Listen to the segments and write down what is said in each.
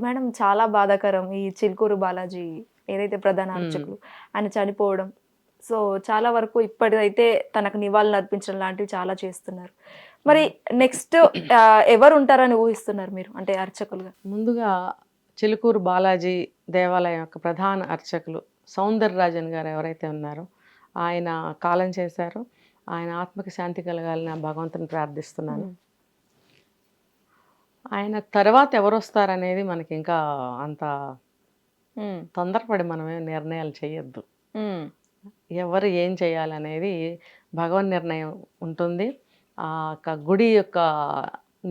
Madam చాలా బాధాకరం ఈ చిలుకూరు బాలాజీ ఏదైతే ప్రధాన ఉమ్, అర్చకులు ఆయన చనిపోవడం. సో చాలా వరకు ఇప్పటిదైతే తనకు నివాళులు అర్పించడం లాంటివి చాలా చేస్తున్నారు. మరి నెక్స్ట్ ఎవరు ఉంటారని ఊహిస్తున్నారు మీరు అంటే అర్చకులుగా? ముందుగా చిలుకూరు బాలాజీ దేవాలయం యొక్క ప్రధాన అర్చకులు సౌందరరాజన్ గారు ఎవరైతే ఉన్నారో ఆయన కాలం చేశారు. ఆయన ఆత్మకి శాంతి కలగాలని ఆ భగవంతుని ప్రార్థిస్తున్నాను. ఆయన తర్వాత ఎవరు వస్తారనేది మనకి ఇంకా అంత తొందరపడి మనమే నిర్ణయాలు చేయొద్దు. ఎవరు ఏం చేయాలనేది భగవన్ నిర్ణయం ఉంటుంది. ఆ గుడి యొక్క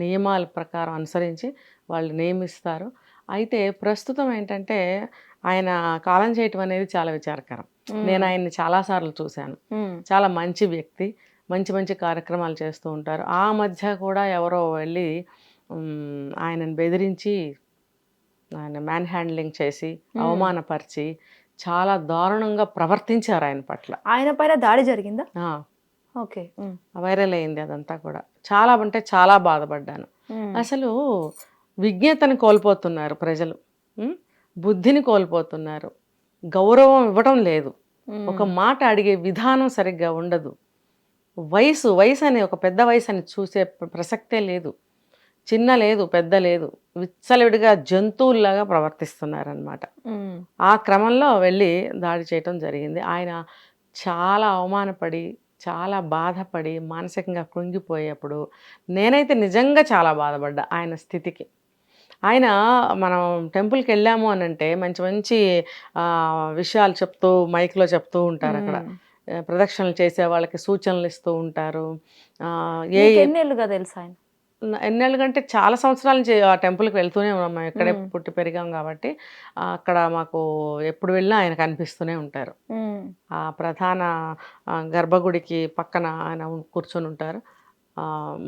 నియమాల ప్రకారం అనుసరించి వాళ్ళు నియమిస్తారు. అయితే ప్రస్తుతం ఏంటంటే ఆయన కాలం చేయటం అనేది చాలా విచారకరం. నేను ఆయన్ని చాలాసార్లు చూశాను. చాలా మంచి వ్యక్తి, మంచి మంచి కార్యక్రమాలు చేస్తూ ఉంటారు. ఆ మధ్య కూడా ఎవరో వెళ్ళి ఆయనను బెదిరించి ఆయన మ్యాన్ హ్యాండ్లింగ్ చేసి అవమానపరిచి చాలా దారుణంగా ప్రవర్తించారు ఆయన పట్ల. ఆయన పైన దాడి జరిగిందా? ఓకే, వైరల్ అయింది అదంతా కూడా. చాలా అంటే చాలా బాధపడ్డాను. అసలు విజ్ఞతని కోల్పోతున్నారు ప్రజలు, బుద్ధిని కోల్పోతున్నారు, గౌరవం ఇవ్వడం లేదు, ఒక మాట అడిగే విధానం సరిగ్గా ఉండదు, వయసు అని ఒక పెద్ద వయసు అని చూసే ప్రసక్తే లేదు, చిన్న లేదు పెద్ద లేదు, విచ్చలవిడిగా జంతువుల్లాగా ప్రవర్తిస్తున్నారనమాట. ఆ క్రమంలో వెళ్ళి దాడి చేయటం జరిగింది. ఆయన చాలా అవమానపడి చాలా బాధపడి మానసికంగా కృంగిపోయేప్పుడు నేనైతే నిజంగా చాలా బాధపడ్డా ఆయన స్థితికి. ఆయన మనం టెంపుల్కి వెళ్ళాము అని అంటే మంచి మంచి విషయాలు చెప్తూ మైక్లో చెప్తూ ఉంటారు. అక్కడ ప్రదక్షిణలు చేసే వాళ్ళకి సూచనలు ఇస్తూ ఉంటారు. ఎన్నేళ్ళుగా తెలుసు ఆయన? ఎన్నేళ్ళ కంటే చాలా సంవత్సరాల నుంచి ఆ టెంపుల్కి వెళ్తూనే ఉన్నాం. మేము ఇక్కడే పుట్టి పెరిగాం కాబట్టి అక్కడ మాకు ఎప్పుడు వెళ్ళినా ఆయన కనిపిస్తూనే ఉంటారు. ఆ ప్రధాన గర్భగుడికి పక్కన ఆయన కూర్చొని ఉంటారు.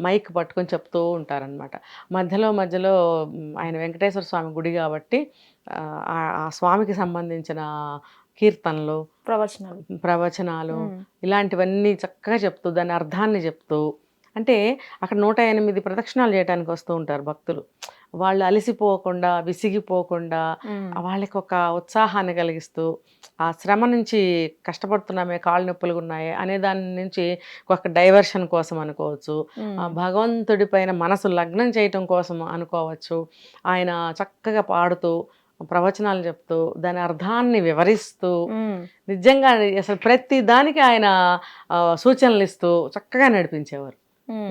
మైక్ పట్టుకొని చెప్తూ ఉంటారనమాట. మధ్యలో ఆయన వెంకటేశ్వర స్వామి గుడి కాబట్టి ఆ స్వామికి సంబంధించిన కీర్తనలు, ప్రవచనాలు ఇలాంటివన్నీ చక్కగా చెప్తూ దాని అర్థాన్ని చెప్తూ, అంటే అక్కడ 108 ప్రదక్షిణాలు చేయడానికి వస్తూ ఉంటారు భక్తులు. వాళ్ళు అలసిపోకుండా విసిగిపోకుండా వాళ్ళకి ఒక ఉత్సాహాన్ని కలిగిస్తూ, ఆ శ్రమ నుంచి కష్టపడుతున్నామే, కాళ్ళు నొప్పులుగా ఉన్నాయి అనే దాని నుంచి ఒక డైవర్షన్ కోసం అనుకోవచ్చు, భగవంతుడి పైన మనసు లగ్నం చేయటం కోసం అనుకోవచ్చు. ఆయన చక్కగా పాడుతూ ప్రవచనాలు చెప్తూ దాని అర్థాన్ని వివరిస్తూ నిజంగా అసలు ప్రతి దానికి ఆయన సూచనలు ఇస్తూ చక్కగా నడిపించేవారు.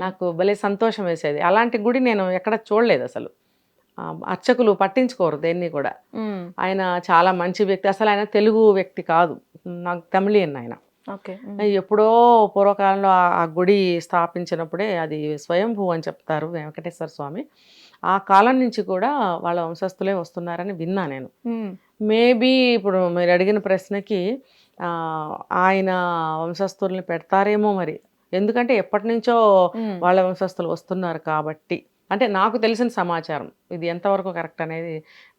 నాకు భలే సంతోషం వేసేది. అలాంటి గుడి నేను ఎక్కడ చూడలేదు అసలు. అర్చకులు పట్టించుకోరు దేన్ని కూడా. ఆయన చాలా మంచి వ్యక్తి. అసలు ఆయన తెలుగు వ్యక్తి కాదు, నాకు తమిళియన్ ఆయన. ఎప్పుడో పూర్వకాలంలో ఆ గుడి స్థాపించినప్పుడే అది స్వయంభూ అని చెప్తారు వెంకటేశ్వర స్వామి. ఆ కాలం నుంచి కూడా వాళ్ళ వంశస్థులే వస్తున్నారని విన్నా నేను. మేబీ ఇప్పుడు మీరు అడిగిన ప్రశ్నకి ఆయన వంశస్థుల్ని పెడతారేమో మరి, ఎందుకంటే ఎప్పటి నుంచో వాళ్ళ వంశస్థులు వస్తున్నారు కాబట్టి. అంటే నాకు తెలిసిన సమాచారం, ఇది ఎంతవరకు కరెక్ట్ అనేది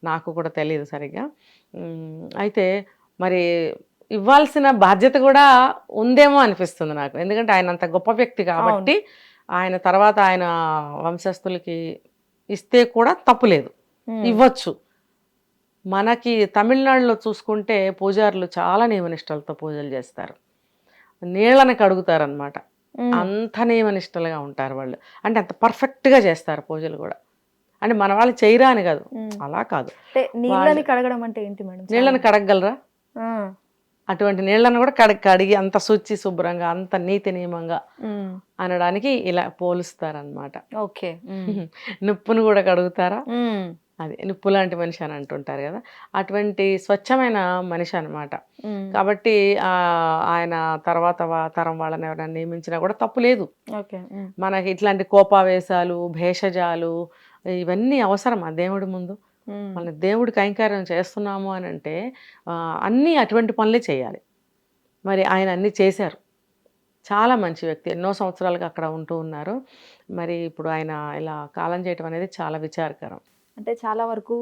నాకు కూడా తెలియదు సరిగ్గా. అయితే మరి ఇవ్వాల్సిన బాధ్యత కూడా ఉందేమో అనిపిస్తుంది నాకు, ఎందుకంటే ఆయన అంత గొప్ప వ్యక్తి కాబట్టి ఆయన తర్వాత ఆయన వంశస్థులకి ఇస్తే కూడా తప్పులేదు, ఇవ్వచ్చు. మనకి తమిళనాడులో చూసుకుంటే పూజారులు చాలా నియమనిష్టలతో పూజలు చేస్తారు, నీళ్ళని కడుగుతారనమాట, అంత నియమనిష్టలుగా ఉంటారు వాళ్ళు. అంటే అంత పర్ఫెక్ట్గా చేస్తారు పూజలు కూడా. అంటే మన వాళ్ళు చేయరా అని కాదు, అలా కాదు. నీళ్ళని కడగడం అంటే ఏంటి మేడం? నీళ్ళని కడగలరా? అటువంటి నీళ్ళను కూడా కడిగి అంత శుచి శుభ్రంగా అంత నీతి నియమంగా అనడానికి ఇలా పోలుస్తారనమాట. ఓకే. నిప్పును కూడా కడుగుతారా, అది నిప్పు లాంటి మనిషి అని అంటుంటారు కదా, అటువంటి స్వచ్ఛమైన మనిషి అనమాట. కాబట్టి ఆయన తర్వాత తరం వాళ్ళని ఎవరైనా నియమించినా కూడా తప్పు లేదు. మనకి ఇట్లాంటి కోపావేశాలు భేషజాలు ఇవన్నీ అవసరం ఆ దేవుడి ముందు. మన దేవుడి కైంకర్యం చేస్తున్నాము అని అంటే అన్నీ అటువంటి పనులే చేయాలి. మరి ఆయన అన్నీ చేశారు. చాలా మంచి వ్యక్తి, ఎన్నో సంవత్సరాలుగా అక్కడ ఉంటూ ఉన్నారు. మరి ఇప్పుడు ఆయన ఇలా కాలం చేయటం అనేది చాలా విచారకరం. అంటే చాలా వరకు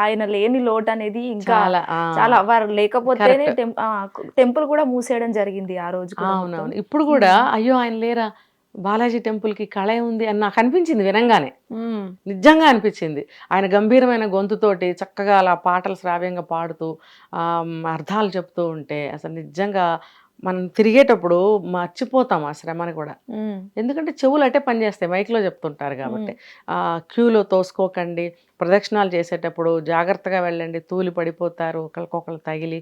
ఆయన లేని లోటు అనేది ఇంకా చాలా వారు లేకపోతేనే టెంపుల్ కూడా మూసేయడం జరిగింది ఆ రోజు. అవునవును. ఇప్పుడు కూడా అయ్యో ఆయన లేరా, బాలాజీ టెంపుల్కి కళ ఉంది అని నాకు అనిపించింది వినంగానే, నిజంగా అనిపించింది. ఆయన గంభీరమైన గొంతుతోటి చక్కగా అలా పాటలు శ్రావ్యంగా పాడుతూ అర్థాలు చెప్తూ ఉంటే అసలు నిజంగా మనం తిరిగేటప్పుడు మర్చిపోతాం ఆ శ్రమని కూడా. ఎందుకంటే చెవులు అట్టే పనిచేస్తాయి, మైక్లో చెప్తుంటారు కాబట్టి. క్యూలో తోసుకోకండి, ప్రదక్షిణాలు చేసేటప్పుడు జాగ్రత్తగా వెళ్ళండి, తూలి పడిపోతారు, ఒకరికొకరు తగిలి,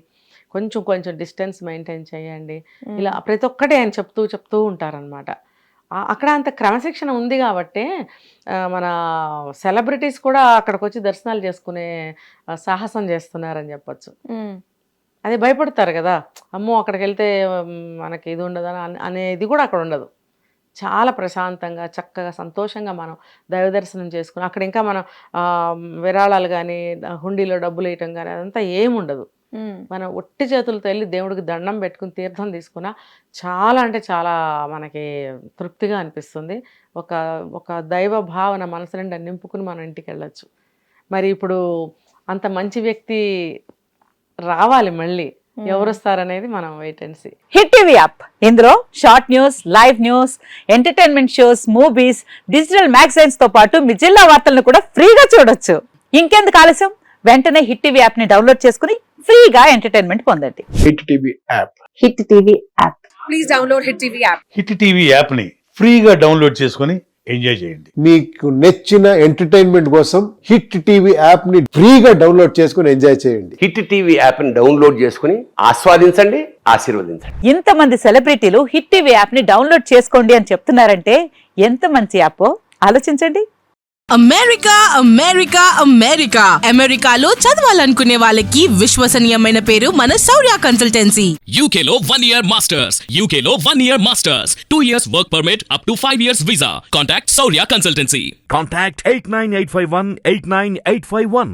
కొంచెం కొంచెం డిస్టెన్స్ మెయింటైన్ చేయండి, ఇలా ప్రతి ఒక్కటి ఆయన చెప్తూ ఉంటారనమాట. అక్కడ అంత క్రమశిక్షణ ఉంది కాబట్టి మన సెలబ్రిటీస్ కూడా అక్కడికి వచ్చి దర్శనాలు చేసుకునే సాహసం చేస్తున్నారని చెప్పచ్చు. అదే భయపడతారు కదా, అమ్మో అక్కడికి వెళ్తే మనకి ఇది ఉండదు అనేది కూడా అక్కడ ఉండదు. చాలా ప్రశాంతంగా చక్కగా సంతోషంగా మనం దైవ దర్శనం చేసుకుని అక్కడ ఇంకా మనం విరాళాలు కానీ హుండీలో డబ్బులు వేయటం కానీ అదంతా ఏముండదు. మనం ఒట్టి చేతులతో వెళ్ళి దేవుడికి దండం పెట్టుకుని తీర్థం తీసుకున్నా చాలా అంటే చాలా మనకి తృప్తిగా అనిపిస్తుంది. ఒక దైవ భావన మనసు నిండా నింపుకుని మనం ఇంటికి వెళ్ళొచ్చు. మరి ఇప్పుడు అంత మంచి వ్యక్తి రావాలి, మళ్ళీ ఎవరు వస్తారనేది మనం wait and see. Hit TV app, ఇందులో short news, live news, entertainment shows, movies, digital magazines తో పాటు మీ జిల్లా వార్తలను కూడా ఫ్రీగా చూడొచ్చు. ఇంకెందుకు ఆలస్యం, వెంటనే హిట్ టీవీ యాప్ ని డౌన్లోడ్ చేసుకుని ఫ్రీగా ఎంటర్టైన్మెంట్ పొందండి. Hit TV app. Hit TV app. Please download hit TV app. Hit TV యాప్ని ఫ్రీగా డౌన్లోడ్ చేసుకొని ఎంజాయ్ చేయండి. మీకు నచ్చిన ఎంటర్టైన్మెంట్ కోసం హిట్ టీవీ యాప్ ని ఫ్రీగా డౌన్లోడ్ చేసుకొని ఎంజాయ్ చేయండి. హిట్ టీవీ యాప్ని డౌన్లోడ్ చేసుకుని ఆస్వాదించండి, ఆశీర్వదించండి. ఇంతమంది సెలబ్రిటీలు హిట్ టీవీ యాప్ ని డౌన్లోడ్ చేసుకోండి అని చెప్తున్నారంటే ఎంత మంచి యాప్ ఆలోచించండి. అమెరికా అమెరికా అమెరికా అమెరికాలో చదవాలనుకునే వాళ్ళకి విశ్వసనీయమైన పేరు మన శౌర్య కన్సల్టెన్సీ. UK లో 1 year masters. UK లో 1 year masters. 2 years work permit up to 5 years visa. Contact Saurya Consultancy. Contact 89851 89851.